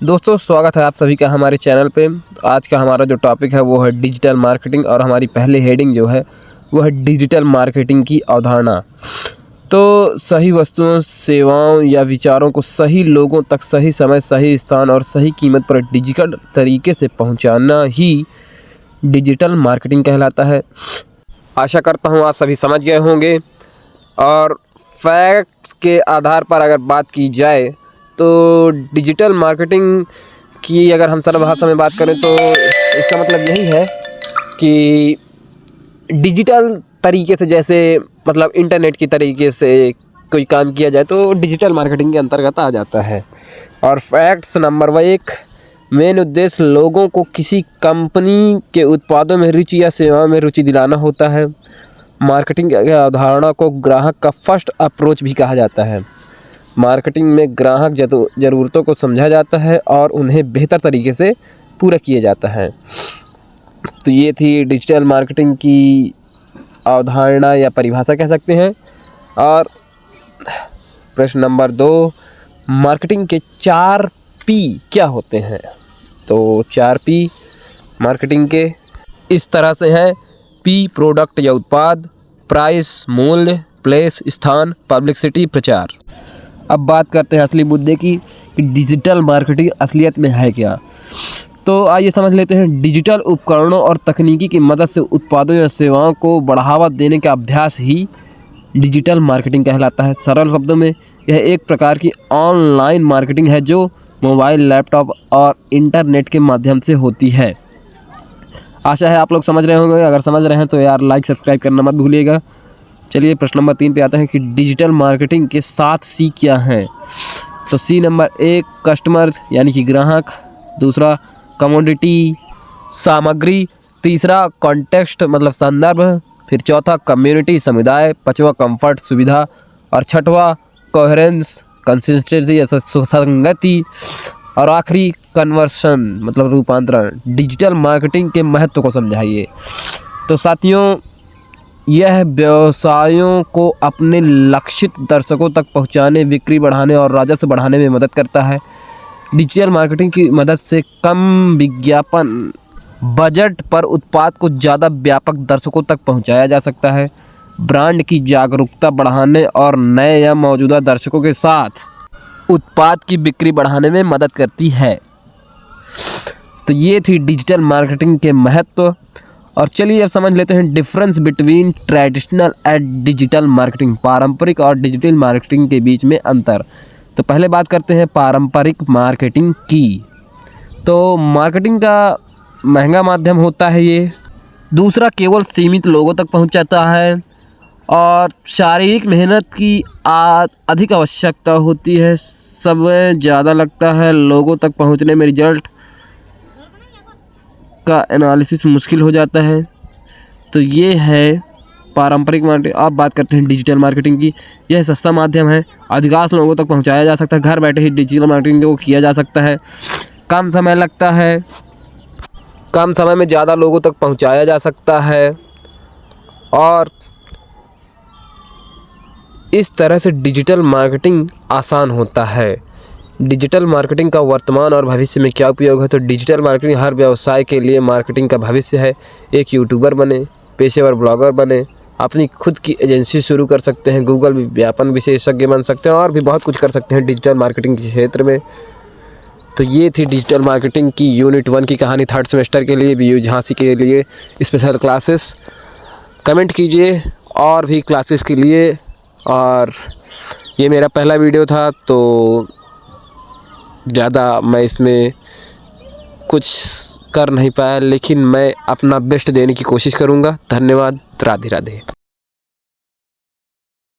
दोस्तों स्वागत है आप सभी का हमारे चैनल पे। आज का हमारा जो टॉपिक है वो है डिजिटल मार्केटिंग और हमारी पहली हेडिंग जो है वो है डिजिटल मार्केटिंग की अवधारणा। तो सही वस्तुओं, सेवाओं या विचारों को सही लोगों तक सही समय, सही स्थान और सही कीमत पर डिजिटल तरीके से पहुंचाना ही डिजिटल मार्केटिंग कहलाता है। आशा करता हूं आप सभी समझ गए होंगे। और फैक्ट्स के आधार पर अगर बात की जाए तो डिजिटल मार्केटिंग की अगर हम सरल भाषा में बात करें तो इसका मतलब यही है कि डिजिटल तरीके से, जैसे मतलब इंटरनेट की तरीके से कोई काम किया जाए तो डिजिटल मार्केटिंग के अंतर्गत आ जाता है। और फैक्ट्स नंबर 1, मेन उद्देश्य लोगों को किसी कंपनी के उत्पादों में रुचि या सेवाओं में रुचि दिलाना होता है। मार्केटिंग की अवधारणा को ग्राहक का फर्स्ट अप्रोच भी कहा जाता है। मार्केटिंग में ग्राहक ज़रूरतों को समझा जाता है और उन्हें बेहतर तरीके से पूरा किया जाता है। तो ये थी डिजिटल मार्केटिंग की अवधारणा या परिभाषा कह सकते हैं। और प्रश्न नंबर 2, मार्केटिंग के 4 P क्या होते हैं? तो 4 P मार्केटिंग के इस तरह से हैं। P प्रोडक्ट या उत्पाद, प्राइस मूल्य, प्लेस स्थान, पब्लिसिटी प्रचार। अब बात करते हैं असली मुद्दे की कि डिजिटल मार्केटिंग असलियत में है क्या। तो आइए समझ लेते हैं। डिजिटल उपकरणों और तकनीकी की मदद से उत्पादों या सेवाओं को बढ़ावा देने का अभ्यास ही डिजिटल मार्केटिंग कहलाता है। सरल शब्दों में यह एक प्रकार की ऑनलाइन मार्केटिंग है जो मोबाइल, लैपटॉप और इंटरनेट के माध्यम से होती है। आशा है आप लोग समझ रहे होंगे। अगर समझ रहे हैं तो यार लाइक सब्सक्राइब करना मत भूलिएगा। चलिए प्रश्न नंबर 3 पे आते हैं कि डिजिटल मार्केटिंग के 7 C क्या हैं। तो C नंबर 1 कस्टमर यानी कि ग्राहक, दूसरा कमोडिटी सामग्री, तीसरा कॉन्टेक्स्ट मतलब संदर्भ, फिर चौथा कम्युनिटी समुदाय, पांचवा कंफर्ट सुविधा और छठवां कोहेरेंस कंसिस्टेंसी या सुसंगति और आखिरी कन्वर्शन मतलब रूपांतरण। डिजिटल मार्केटिंग के महत्व को समझाइए। तो साथियों, यह व्यवसायों को अपने लक्षित दर्शकों तक पहुंचाने, बिक्री बढ़ाने और राजस्व बढ़ाने में मदद करता है। डिजिटल मार्केटिंग की मदद से कम विज्ञापन बजट पर उत्पाद को ज़्यादा व्यापक दर्शकों तक पहुंचाया जा सकता है। ब्रांड की जागरूकता बढ़ाने और नए या मौजूदा दर्शकों के साथ उत्पाद की बिक्री बढ़ाने में मदद करती है। तो ये थी डिजिटल मार्केटिंग के महत्व। और चलिए अब समझ लेते हैं difference between traditional and digital marketing, पारंपरिक और डिजिटल मार्केटिंग के बीच में अंतर। तो पहले बात करते हैं पारंपरिक मार्केटिंग की। तो मार्केटिंग का महंगा माध्यम होता है ये। दूसरा, केवल सीमित लोगों तक पहुंचाता है और शारीरिक मेहनत की अधिक आवश्यकता होती है। समय ज़्यादा लगता है। लोगों तक पहुंचने में रिजल्ट का एनालिसिस मुश्किल हो जाता है। तो ये है पारंपरिक मार्केटिंग। अब बात करते हैं डिजिटल मार्केटिंग की। यह सस्ता माध्यम है, अधिकांश लोगों तक पहुंचाया जा सकता है। घर बैठे ही डिजिटल मार्केटिंग को किया जा सकता है। कम समय लगता है, कम समय में ज़्यादा लोगों तक पहुंचाया जा सकता है और इस तरह से डिजिटल मार्केटिंग आसान होता है। डिजिटल मार्केटिंग का वर्तमान और भविष्य में क्या उपयोग है? तो डिजिटल मार्केटिंग हर व्यवसाय के लिए मार्केटिंग का भविष्य है। एक यूट्यूबर बने, पेशेवर ब्लॉगर बने, अपनी खुद की एजेंसी शुरू कर सकते हैं, गूगल विज्ञापन विशेषज्ञ बन सकते हैं और भी बहुत कुछ कर सकते हैं डिजिटल मार्केटिंग के क्षेत्र में। तो ये थी डिजिटल मार्केटिंग की यूनिट 1 की कहानी। 3rd सेमेस्टर के लिए BU झांसी के लिए स्पेशल क्लासेस। कमेंट कीजिए और भी क्लासेस के लिए। और ये मेरा पहला वीडियो था तो ज़्यादा मैं इसमें कुछ कर नहीं पाया, लेकिन मैं अपना बेस्ट देने की कोशिश करूँगा। धन्यवाद। राधे राधे।